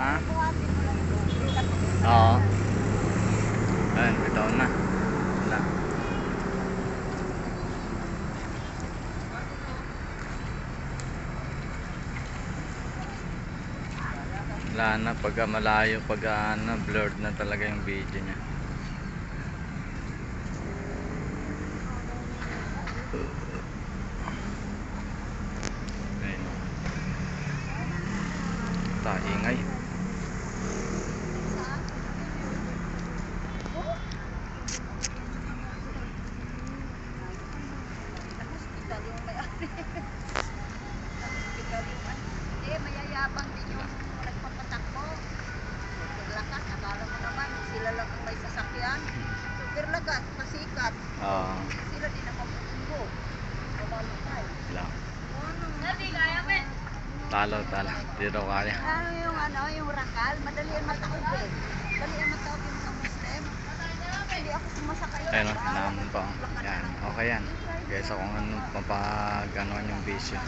Ha? Oo. Ayan, bitaw na. Wala. Wala na, pagka malayo, pagka blurred na talaga yung video niya. Ayun. Taingay. Mayayabang din yung nagpapatakbo. Super lakas, akala mo naman sila lang ang may sasakyan. Super lakas, pasikat. Oo. Sila din ang mapupungo. Mamamatay. Lang. Talo. Di daw kaya. Yung rakal, madali ang mataog eh. Madali ang mataog yung mga Muslim. Hindi ako sumasakay. Ayun o, naman pa. Yan, okay yan. Kaysa kung ano, mapag-anoan yung video.